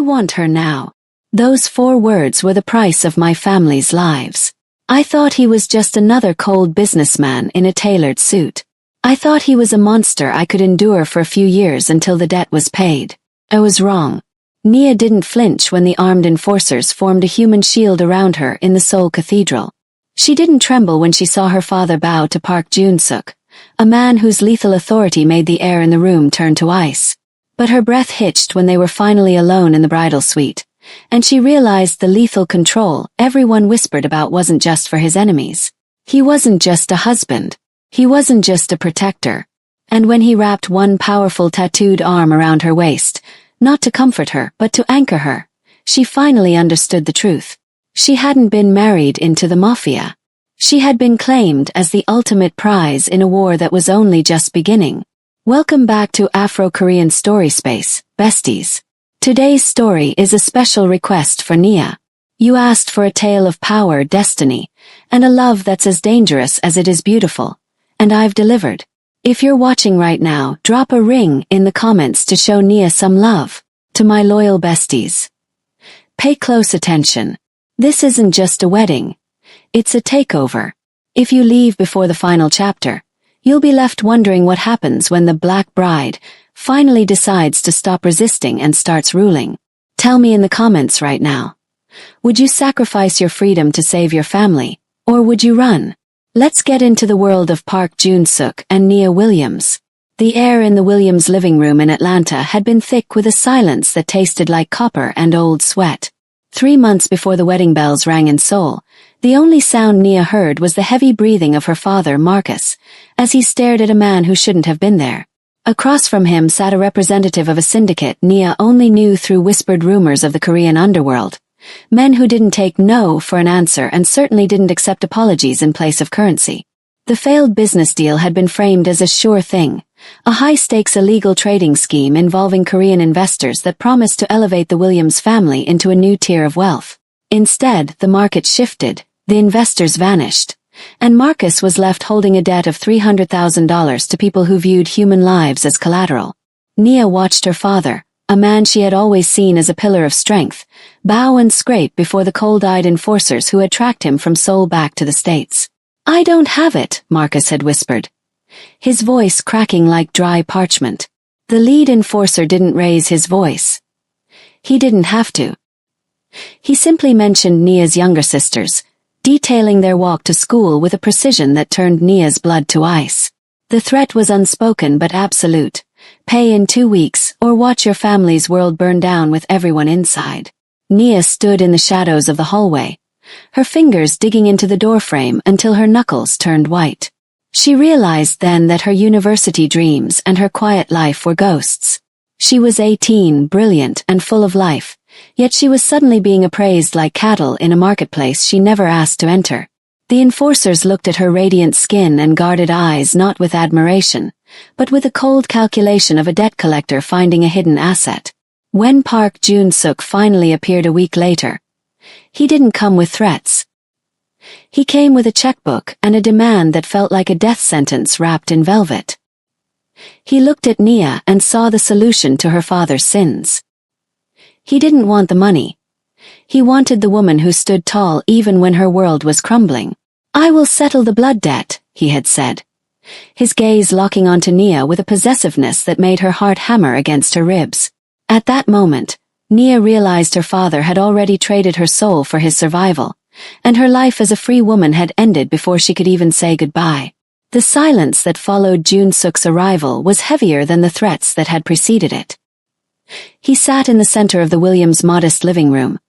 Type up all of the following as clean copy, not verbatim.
want her now." Those 4 words were the price of my family's lives. I thought he was just another cold businessman in a tailored suit. I thought he was a monster I could endure for a few years until the debt was paid. I was wrong. Nia didn't flinch when the armed enforcers formed a human shield around her in the Seoul Cathedral. She didn't tremble when she saw her father bow to Park Jun-suk, a man whose lethal authority made the air in the room turn to ice. But her breath hitched when they were finally alone in the bridal suite, and she realized the lethal control everyone whispered about wasn't just for his enemies. He wasn't just a husband. He wasn't just a protector. And when he wrapped one powerful tattooed arm around her waist, not to comfort her but to anchor her, she finally understood the truth. She hadn't been married into the Mafia. She had been claimed as the ultimate prize in a war that was only just beginning. Welcome back to Afro-Korean Story Space, besties. Today's story is a special request for Nia. You asked for a tale of power, destiny, and a love that's as dangerous as it is beautiful, and I've delivered. If you're watching right now, drop a ring in the comments to show Nia some love. To my loyal besties, pay close attention. This isn't just a wedding. It's a takeover. If you leave before the final chapter, you'll be left wondering what happens when the Black Bride finally decides to stop resisting and starts ruling. Tell me in the comments right now. Would you sacrifice your freedom to save your family, or would you run? Let's get into the world of Park Jun-suk and Nia Williams. The air in the Williams living room in Atlanta had been thick with a silence that tasted like copper and old sweat. 3 months before the wedding bells rang in Seoul, the only sound Nia heard was the heavy breathing of her father, Marcus, as he stared at a man who shouldn't have been there. Across from him sat a representative of a syndicate Nia only knew through whispered rumors of the Korean underworld. Men who didn't take no for an answer and certainly didn't accept apologies in place of currency. The failed business deal had been framed as a sure thing, a high-stakes illegal trading scheme involving Korean investors that promised to elevate the Williams family into a new tier of wealth. Instead, the market shifted, the investors vanished, and Marcus was left holding a debt of $300,000 to people who viewed human lives as collateral. Nia watched her father, a man she had always seen as a pillar of strength, bow and scrape before the cold-eyed enforcers who had tracked him from Seoul back to the States. "I don't have it," Marcus had whispered, his voice cracking like dry parchment. The lead enforcer didn't raise his voice. He didn't have to. He simply mentioned Nia's younger sisters, detailing their walk to school with a precision that turned Nia's blood to ice. The threat was unspoken but absolute. Pay in 2 weeks, or watch your family's world burn down with everyone inside. Nia stood in the shadows of the hallway, her fingers digging into the doorframe until her knuckles turned white. She realized then that her university dreams and her quiet life were ghosts. She was 18, brilliant and full of life, yet she was suddenly being appraised like cattle in a marketplace she never asked to enter. The enforcers looked at her radiant skin and guarded eyes not with admiration, but with a cold calculation of a debt collector finding a hidden asset. When Park Jun-suk finally appeared a week later, he didn't come with threats. He came with a checkbook and a demand that felt like a death sentence wrapped in velvet. He looked at Nia and saw the solution to her father's sins. He didn't want the money. He wanted the woman who stood tall even when her world was crumbling. "I will settle the blood debt," he had said, his gaze locking onto Nia with a possessiveness that made her heart hammer against her ribs. At that moment, Nia realized her father had already traded her soul for his survival, and her life as a free woman had ended before she could even say goodbye. The silence that followed Jun-suk's arrival was heavier than the threats that had preceded it. He sat in the center of the Williams' modest living room,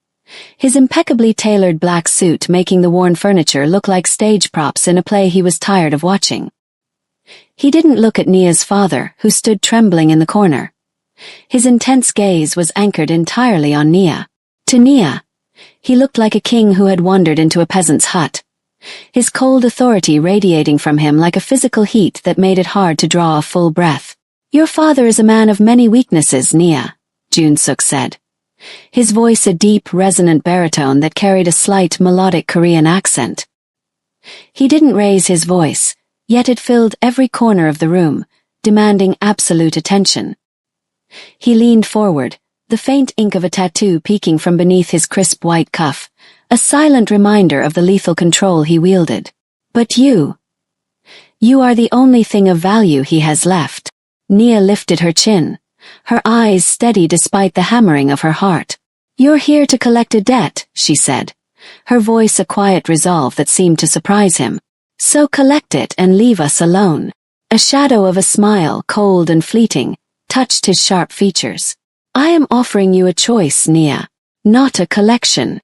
his impeccably tailored black suit making the worn furniture look like stage props in a play he was tired of watching. He didn't look at Nia's father, who stood trembling in the corner. His intense gaze was anchored entirely on Nia. To Nia, he looked like a king who had wandered into a peasant's hut, his cold authority radiating from him like a physical heat that made it hard to draw a full breath. "Your father is a man of many weaknesses, Nia," Jun-suk said, his voice a deep, resonant baritone that carried a slight melodic Korean accent. He didn't raise his voice, yet it filled every corner of the room, demanding absolute attention. He leaned forward, the faint ink of a tattoo peeking from beneath his crisp white cuff, a silent reminder of the lethal control he wielded. But you are the only thing of value he has left. Nia lifted her chin, her eyes steady despite the hammering of her heart. You're here to collect a debt, she said, her voice a quiet resolve that seemed to surprise him. So collect it and leave us alone. A shadow of a smile, cold and fleeting, touched his sharp features. I am offering you a choice, Nia, not a collection.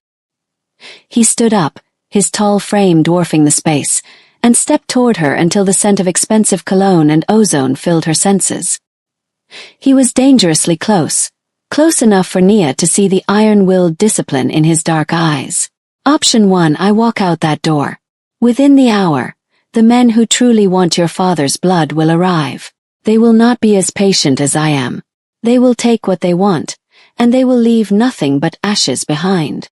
He stood up, his tall frame dwarfing the space, and stepped toward her until the scent of expensive cologne and ozone filled her senses. He was dangerously close enough for Nia to see the iron-willed discipline in his dark eyes. Option 1, I walk out that door. Within the hour, the men who truly want your father's blood will arrive. They will not be as patient as I am. They will take what they want, and they will leave nothing but ashes behind.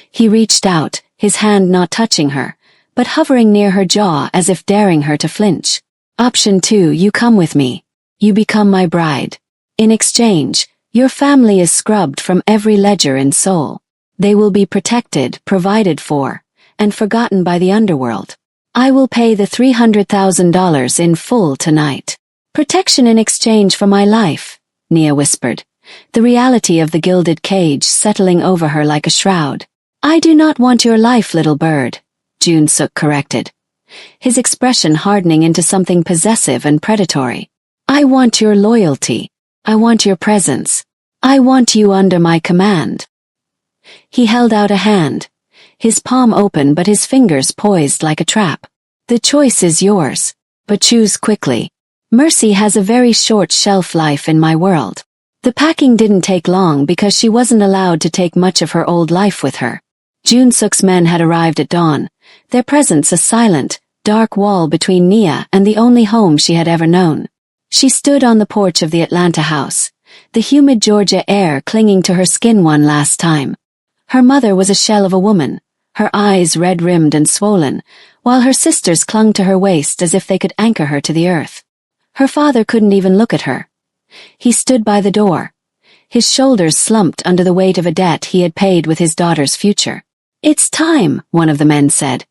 He reached out, his hand not touching her, but hovering near her jaw as if daring her to flinch. Option 2, you come with me. You become my bride. In exchange, your family is scrubbed from every ledger in Seoul. They will be protected, provided for, and forgotten by the underworld. I will pay the $300,000 in full tonight. Protection in exchange for my life, Nia whispered, the reality of the gilded cage settling over her like a shroud. I do not want your life, little bird, Jun-suk corrected, his expression hardening into something possessive and predatory. I want your loyalty. I want your presence. I want you under my command. He held out a hand, his palm open but his fingers poised like a trap. The choice is yours, but choose quickly. Mercy has a very short shelf life in my world. The packing didn't take long because she wasn't allowed to take much of her old life with her. Jun-suk's men had arrived at dawn, their presence a silent, dark wall between Nia and the only home she had ever known. She stood on the porch of the Atlanta house, the humid Georgia air clinging to her skin one last time. Her mother was a shell of a woman, her eyes red-rimmed and swollen, while her sisters clung to her waist as if they could anchor her to the earth. Her father couldn't even look at her. He stood by the door, his shoulders slumped under the weight of a debt he had paid with his daughter's future. It's time, one of the men said,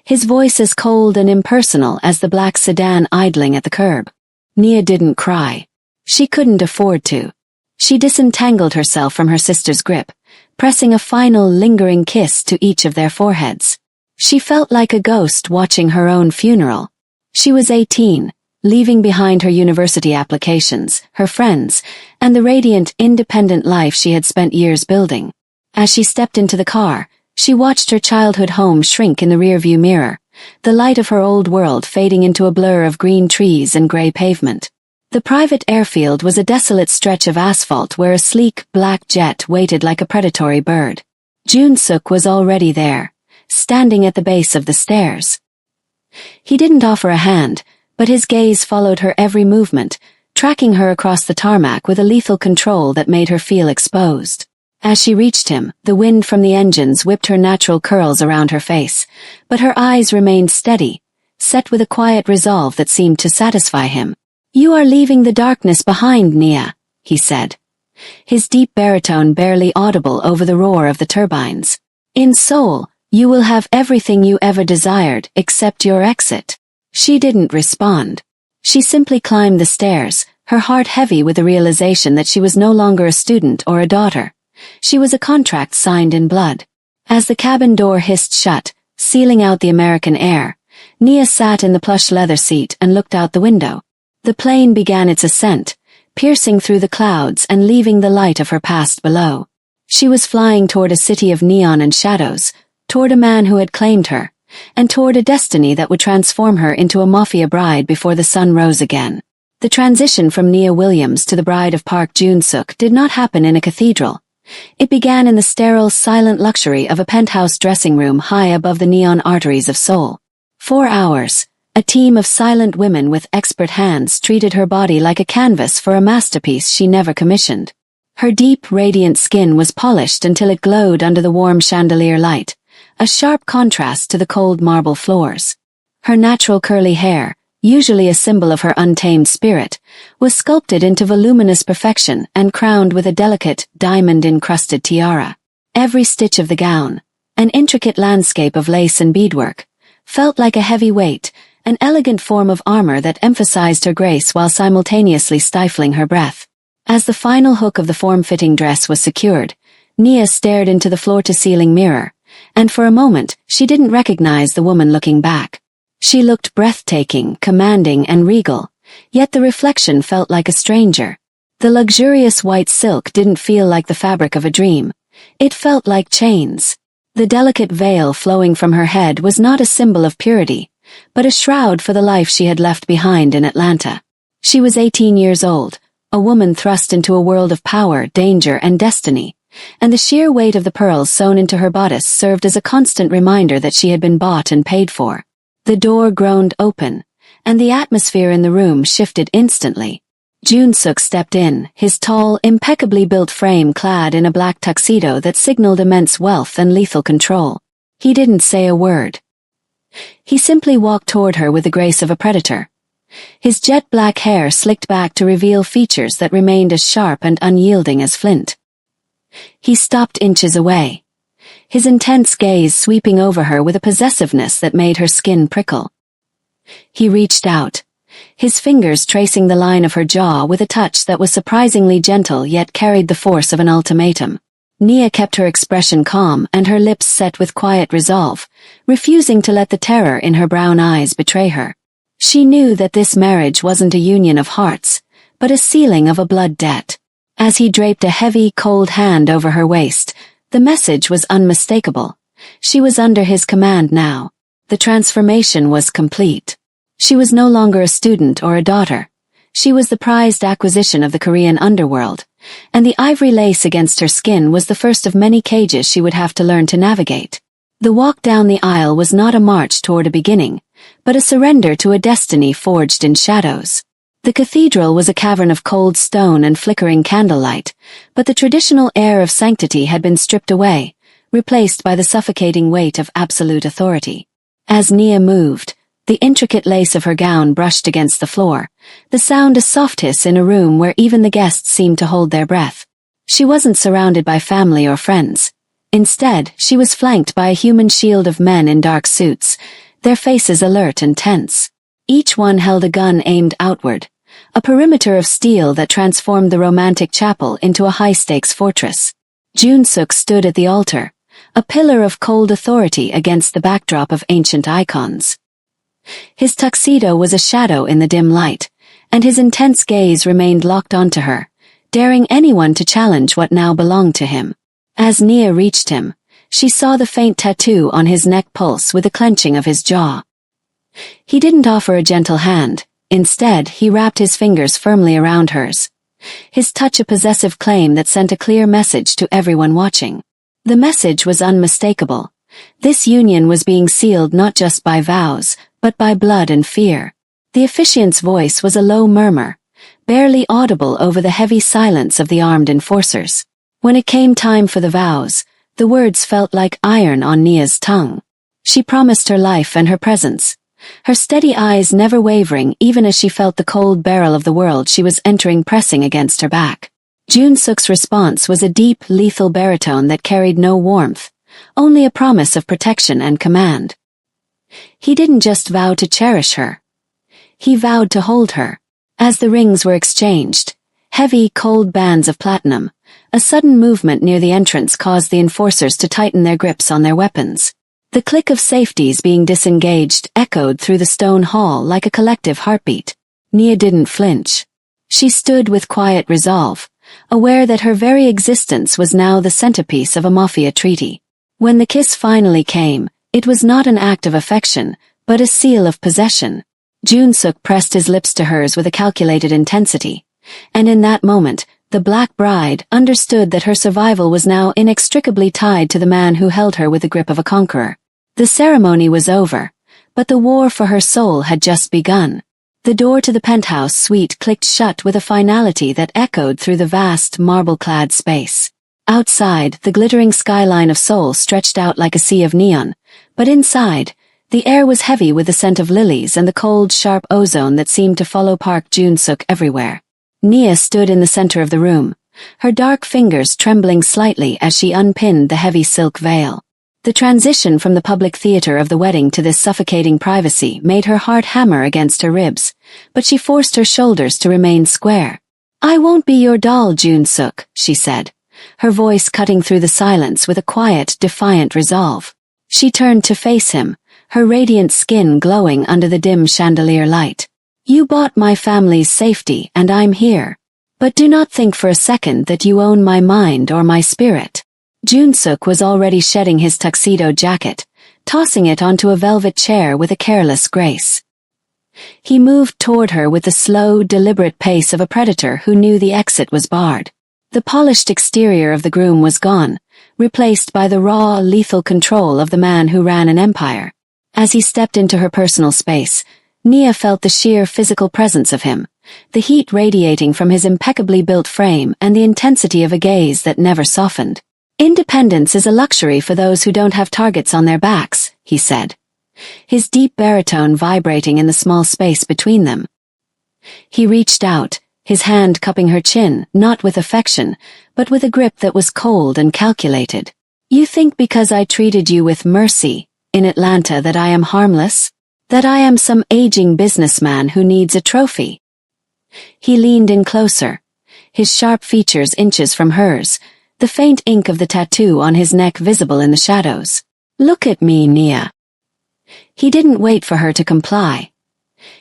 his voice as cold and impersonal as the black sedan idling at the curb. Nia didn't cry. She couldn't afford to. She disentangled herself from her sister's grip, pressing a final lingering kiss to each of their foreheads. She felt like a ghost watching her own funeral. She was 18, leaving behind her university applications, her friends, and the radiant, independent life she had spent years building. As she stepped into the car, she watched her childhood home shrink in the rearview mirror, the light of her old world fading into a blur of green trees and gray pavement. The private airfield was a desolate stretch of asphalt where a sleek, black jet waited like a predatory bird. Jun-suk was already there, standing at the base of the stairs. He didn't offer a hand, but his gaze followed her every movement, tracking her across the tarmac with a lethal control that made her feel exposed. As she reached him, the wind from the engines whipped her natural curls around her face, but her eyes remained steady, set with a quiet resolve that seemed to satisfy him. You are leaving the darkness behind, Nia, he said, his deep baritone barely audible over the roar of the turbines. In Seoul, you will have everything you ever desired except your exit. She didn't respond. She simply climbed the stairs, her heart heavy with the realization that she was no longer a student or a daughter. She was a contract signed in blood. As the cabin door hissed shut, sealing out the American air, Nia sat in the plush leather seat and looked out the window. The plane began its ascent, piercing through the clouds and leaving the light of her past below. She was flying toward a city of neon and shadows, toward a man who had claimed her, and toward a destiny that would transform her into a Mafia bride before the sun rose again. The transition from Nia Williams to the bride of Park Jun-suk did not happen in a cathedral. It began in the sterile, silent luxury of a penthouse dressing room high above the neon arteries of Seoul. 4 hours, a team of silent women with expert hands treated her body like a canvas for a masterpiece she never commissioned. Her deep, radiant skin was polished until it glowed under the warm chandelier light, a sharp contrast to the cold marble floors. Her natural curly hair, usually a symbol of her untamed spirit, was sculpted into voluminous perfection and crowned with a delicate, diamond-encrusted tiara. Every stitch of the gown, an intricate landscape of lace and beadwork, felt like a heavy weight, an elegant form of armor that emphasized her grace while simultaneously stifling her breath. As the final hook of the form-fitting dress was secured, Nia stared into the floor-to-ceiling mirror, and for a moment she didn't recognize the woman looking back. She looked breathtaking, commanding, and regal, yet the reflection felt like a stranger. The luxurious white silk didn't feel like the fabric of a dream. It felt like chains. The delicate veil flowing from her head was not a symbol of purity, but a shroud for the life she had left behind in Atlanta. She was 18 years old, a woman thrust into a world of power, danger, and destiny, and the sheer weight of the pearls sewn into her bodice served as a constant reminder that she had been bought and paid for. The door groaned open, and the atmosphere in the room shifted instantly. Jun-suk stepped in, his tall, impeccably built frame clad in a black tuxedo that signaled immense wealth and lethal control. He didn't say a word. He simply walked toward her with the grace of a predator. His jet-black hair slicked back to reveal features that remained as sharp and unyielding as flint. He stopped inches away, his intense gaze sweeping over her with a possessiveness that made her skin prickle. He reached out, his fingers tracing the line of her jaw with a touch that was surprisingly gentle yet carried the force of an ultimatum. Nia kept her expression calm and her lips set with quiet resolve, refusing to let the terror in her brown eyes betray her. She knew that this marriage wasn't a union of hearts, but a sealing of a blood debt. As he draped a heavy, cold hand over her waist, the message was unmistakable. She was under his command now. The transformation was complete. She was no longer a student or a daughter. She was the prized acquisition of the Korean underworld, and the ivory lace against her skin was the first of many cages she would have to learn to navigate. The walk down the aisle was not a march toward a beginning, but a surrender to a destiny forged in shadows. The cathedral was a cavern of cold stone and flickering candlelight, but the traditional air of sanctity had been stripped away, replaced by the suffocating weight of absolute authority. As Nia moved, the intricate lace of her gown brushed against the floor, the sound a soft hiss in a room where even the guests seemed to hold their breath. She wasn't surrounded by family or friends. Instead, she was flanked by a human shield of men in dark suits, their faces alert and tense. Each one held a gun aimed outward, a perimeter of steel that transformed the romantic chapel into a high-stakes fortress. Jun-suk stood at the altar, a pillar of cold authority against the backdrop of ancient icons. His tuxedo was a shadow in the dim light, and his intense gaze remained locked onto her, daring anyone to challenge what now belonged to him. As Nia reached him, she saw the faint tattoo on his neck pulse with a clenching of his jaw. He didn't offer a gentle hand. Instead, he wrapped his fingers firmly around hers, his touch a possessive claim that sent a clear message to everyone watching. The message was unmistakable. This union was being sealed not just by vows, but by blood and fear. The officiant's voice was a low murmur, barely audible over the heavy silence of the armed enforcers. When it came time for the vows, the words felt like iron on Nia's tongue. She promised her life and her presence, her steady eyes never wavering even as she felt the cold barrel of the world she was entering pressing against her back. Jun-suk's response was a deep, lethal baritone that carried no warmth, only a promise of protection and command. He didn't just vow to cherish her. He vowed to hold her. As the rings were exchanged, heavy, cold bands of platinum, a sudden movement near the entrance caused the enforcers to tighten their grips on their weapons. The click of safeties being disengaged echoed through the stone hall like a collective heartbeat. Nia didn't flinch. She stood with quiet resolve, aware that her very existence was now the centerpiece of a Mafia treaty. When the kiss finally came, it was not an act of affection, but a seal of possession. Jun-suk pressed his lips to hers with a calculated intensity, and in that moment, the Black Bride understood that her survival was now inextricably tied to the man who held her with the grip of a conqueror. The ceremony was over, but the war for her soul had just begun. The door to the penthouse suite clicked shut with a finality that echoed through the vast, marble-clad space. Outside, the glittering skyline of Seoul stretched out like a sea of neon, but inside, The air was heavy with the scent of lilies and the cold, sharp ozone that seemed to follow Park Jun-suk everywhere. Nia stood in the center of the room, her dark fingers trembling slightly as she unpinned the heavy silk veil. The transition from the public theater of the wedding to this suffocating privacy made her heart hammer against her ribs, but she forced her shoulders to remain square. "I won't be your doll, Jun-suk," she said, her voice cutting through the silence with a quiet, defiant resolve. She turned to face him, her radiant skin glowing under the dim chandelier light. "You bought my family's safety, and I'm here. But do not think for a second that you own my mind or my spirit." Jun-suk was already shedding his tuxedo jacket, tossing it onto a velvet chair with a careless grace. He moved toward her with the slow, deliberate pace of a predator who knew the exit was barred. The polished exterior of the groom was gone, replaced by the raw, lethal control of the man who ran an empire. As he stepped into her personal space, Nia felt the sheer physical presence of him, the heat radiating from his impeccably built frame and the intensity of a gaze that never softened. "Independence is a luxury for those who don't have targets on their backs," he said, his deep baritone vibrating in the small space between them. He reached out, his hand cupping her chin, not with affection, but with a grip that was cold and calculated. "You think because I treated you with mercy in Atlanta that I am harmless? That I am some aging businessman who needs a trophy?" He leaned in closer, his sharp features inches from hers, the faint ink of the tattoo on his neck visible in the shadows. "Look at me, Nia." He didn't wait for her to comply.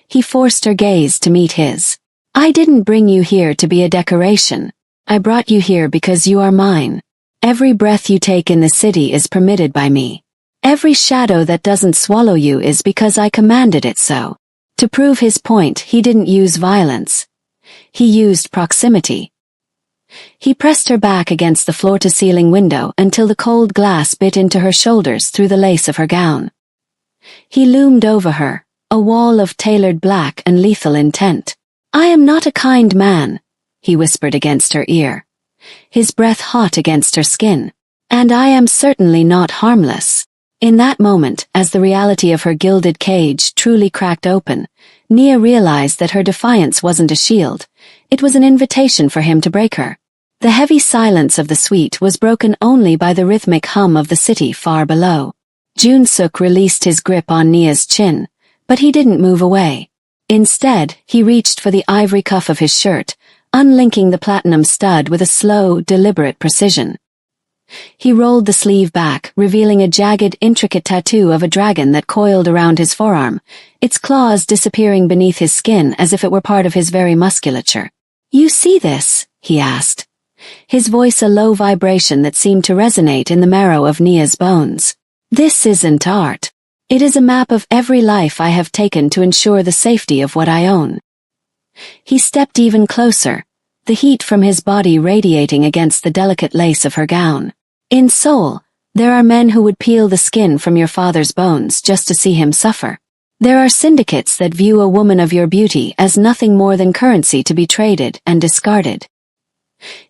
He forced her gaze to meet his. "I didn't bring you here to be a decoration. I brought you here because you are mine. Every breath you take in the city is permitted by me. Every shadow that doesn't swallow you is because I commanded it so." To prove his point, he didn't use violence. He used proximity. He pressed her back against the floor-to-ceiling window until the cold glass bit into her shoulders through the lace of her gown. He loomed over her, a wall of tailored black and lethal intent. "I am not a kind man," he whispered against her ear, his breath hot against her skin. "And I am certainly not harmless." In that moment, as the reality of her gilded cage truly cracked open, Nia realized that her defiance wasn't a shield, it was an invitation for him to break her. The heavy silence of the suite was broken only by the rhythmic hum of the city far below. Jun-suk released his grip on Nia's chin, but he didn't move away. Instead, he reached for the ivory cuff of his shirt, unlinking the platinum stud with a slow, deliberate precision. He rolled the sleeve back, revealing a jagged, intricate tattoo of a dragon that coiled around his forearm, its claws disappearing beneath his skin as if it were part of his very musculature. "You see this?" he asked, his voice a low vibration that seemed to resonate in the marrow of Nia's bones. "This isn't art. It is a map of every life I have taken to ensure the safety of what I own." He stepped even closer, the heat from his body radiating against the delicate lace of her gown. "In Seoul, there are men who would peel the skin from your father's bones just to see him suffer. There are syndicates that view a woman of your beauty as nothing more than currency to be traded and discarded."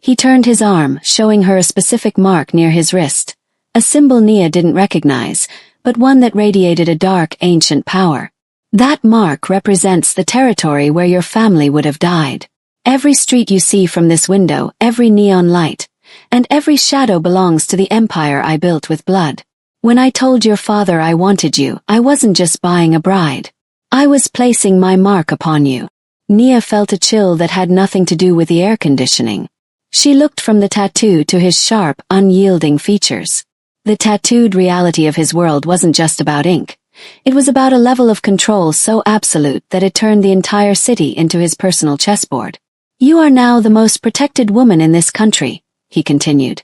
He turned his arm, showing her a specific mark near his wrist, a symbol Nia didn't recognize, but one that radiated a dark, ancient power. "That mark represents the territory where your family would have died. Every street you see from this window, every neon light, and every shadow belongs to the empire I built with blood. When I told your father I wanted you, I wasn't just buying a bride. I was placing my mark upon you." Nia felt a chill that had nothing to do with the air conditioning. She looked from the tattoo to his sharp, unyielding features. The tattooed reality of his world wasn't just about ink. It was about a level of control so absolute that it turned the entire city into his personal chessboard. "You are now the most protected woman in this country," he continued,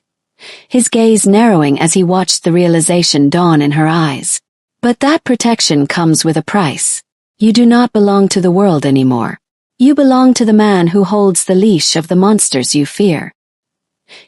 his gaze narrowing as he watched the realization dawn in her eyes. "But that protection comes with a price. You do not belong to the world anymore. You belong to the man who holds the leash of the monsters you fear."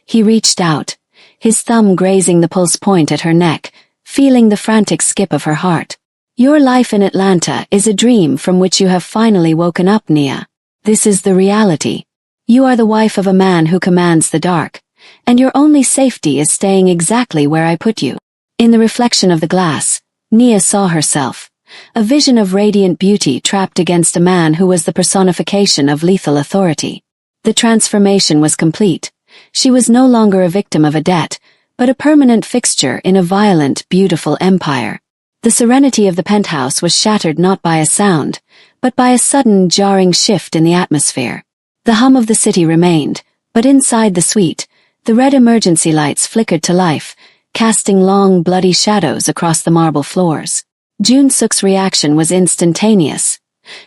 He reached out, his thumb grazing the pulse point at her neck, feeling the frantic skip of her heart. "Your life in Atlanta is a dream from which you have finally woken up, Nia. This is the reality. You are the wife of a man who commands the dark, and your only safety is staying exactly where I put you." In the reflection of the glass, Nia saw herself, a vision of radiant beauty trapped against a man who was the personification of lethal authority. The transformation was complete. She was no longer a victim of a debt, but a permanent fixture in a violent, beautiful empire. The serenity of the penthouse was shattered not by a sound, but by a sudden, jarring shift in the atmosphere. The hum of the city remained, but inside the suite, the red emergency lights flickered to life, casting long, bloody shadows across the marble floors. Jun-suk's reaction was instantaneous.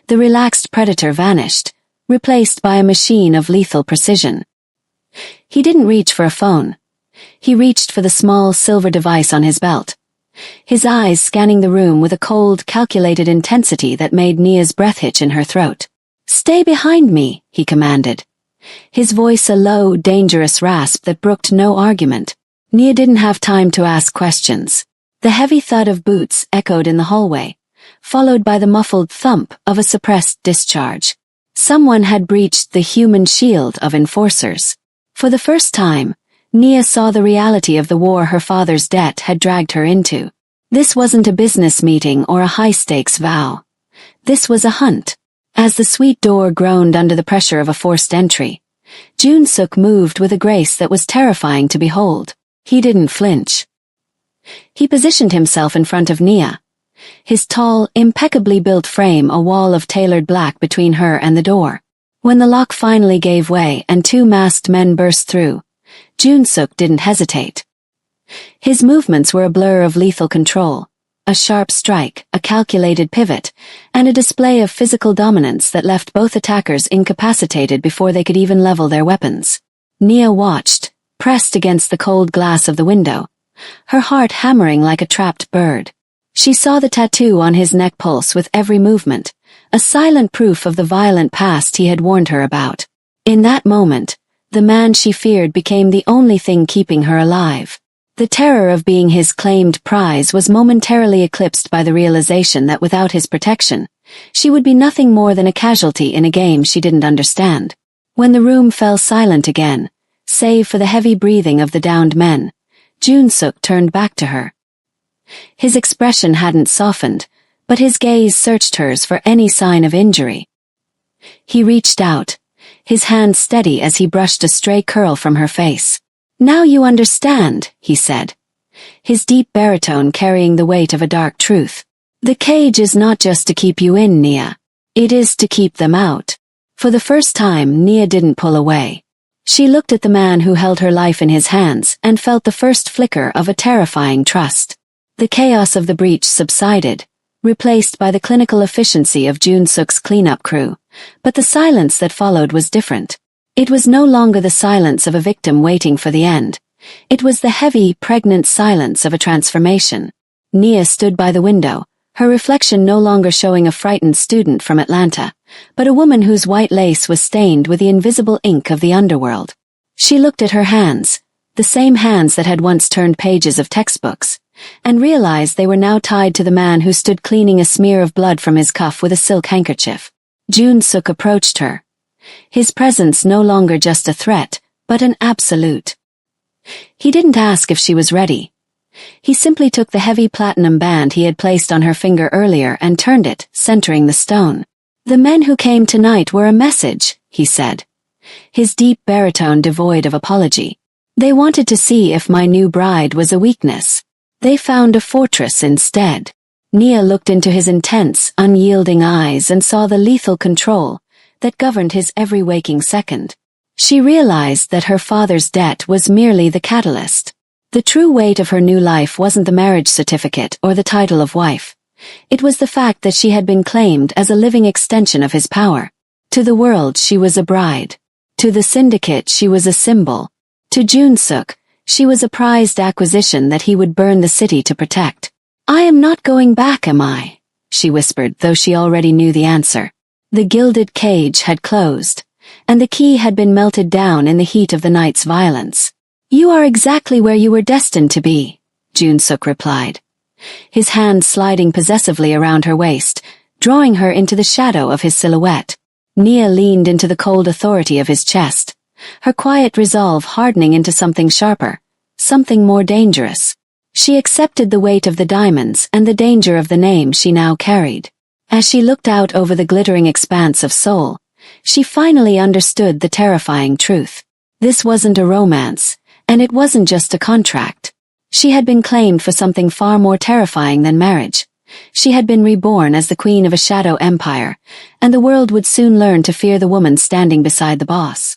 The relaxed predator vanished, replaced by a machine of lethal precision. He didn't reach for a phone. He reached for the small silver device on his belt, his eyes scanning the room with a cold, calculated intensity that made Nia's breath hitch in her throat. "Stay behind me," he commanded, his voice a low, dangerous rasp that brooked no argument. Nia didn't have time to ask questions. The heavy thud of boots echoed in the hallway, followed by the muffled thump of a suppressed discharge. Someone had breached the human shield of enforcers. For the first time, Nia saw the reality of the war her father's debt had dragged her into. This wasn't a business meeting or a high-stakes vow. This was a hunt. As the suite door groaned under the pressure of a forced entry, Jun-suk moved with a grace that was terrifying to behold. He didn't flinch. He positioned himself in front of Nia, his tall, impeccably built frame a wall of tailored black between her and the door. When the lock finally gave way and two masked men burst through, Jun-suk didn't hesitate. His movements were a blur of lethal control, a sharp strike, a calculated pivot, and a display of physical dominance that left both attackers incapacitated before they could even level their weapons. Nia watched, pressed against the cold glass of the window, her heart hammering like a trapped bird. She saw the tattoo on his neck pulse with every movement, a silent proof of the violent past he had warned her about. In that moment, the man she feared became the only thing keeping her alive. The terror of being his claimed prize was momentarily eclipsed by the realization that without his protection, she would be nothing more than a casualty in a game she didn't understand. When the room fell silent again, save for the heavy breathing of the downed men, Jun-suk turned back to her. His expression hadn't softened, but his gaze searched hers for any sign of injury. He reached out, his hand steady as he brushed a stray curl from her face. "Now you understand," he said, his deep baritone carrying the weight of a dark truth. "The cage is not just to keep you in, Nia. It is to keep them out." For the first time, Nia didn't pull away. She looked at the man who held her life in his hands and felt the first flicker of a terrifying trust. The chaos of the breach subsided, replaced by the clinical efficiency of Jun-suk's cleanup crew, but the silence that followed was different. It was no longer the silence of a victim waiting for the end. It was the heavy, pregnant silence of a transformation. Nia stood by the window, her reflection no longer showing a frightened student from Atlanta, but a woman whose white lace was stained with the invisible ink of the underworld. She looked at her hands, the same hands that had once turned pages of textbooks, and realized they were now tied to the man who stood cleaning a smear of blood from his cuff with a silk handkerchief. Jun-suk approached her, his presence no longer just a threat, but an absolute. He didn't ask if she was ready. He simply took the heavy platinum band he had placed on her finger earlier and turned it, centering the stone. "The men who came tonight were a message," he said, his deep baritone devoid of apology. "They wanted to see if my new bride was a weakness. They found a fortress instead." Nia looked into his intense, unyielding eyes and saw the lethal control that governed his every waking second. She realized that her father's debt was merely the catalyst. The true weight of her new life wasn't the marriage certificate or the title of wife. It was the fact that she had been claimed as a living extension of his power. To the world she was a bride. To the syndicate she was a symbol. To Jun-suk, she was a prized acquisition that he would burn the city to protect. "I am not going back, am I?" she whispered, though she already knew the answer. The gilded cage had closed, and the key had been melted down in the heat of the night's violence. "You are exactly where you were destined to be," Jun-suk replied, his hand sliding possessively around her waist, drawing her into the shadow of his silhouette. Nia leaned into the cold authority of his chest, her quiet resolve hardening into something sharper, something more dangerous. She accepted the weight of the diamonds and the danger of the name she now carried. As she looked out over the glittering expanse of Seoul, she finally understood the terrifying truth. This wasn't a romance, and it wasn't just a contract. She had been claimed for something far more terrifying than marriage. She had been reborn as the queen of a shadow empire, and the world would soon learn to fear the woman standing beside the boss.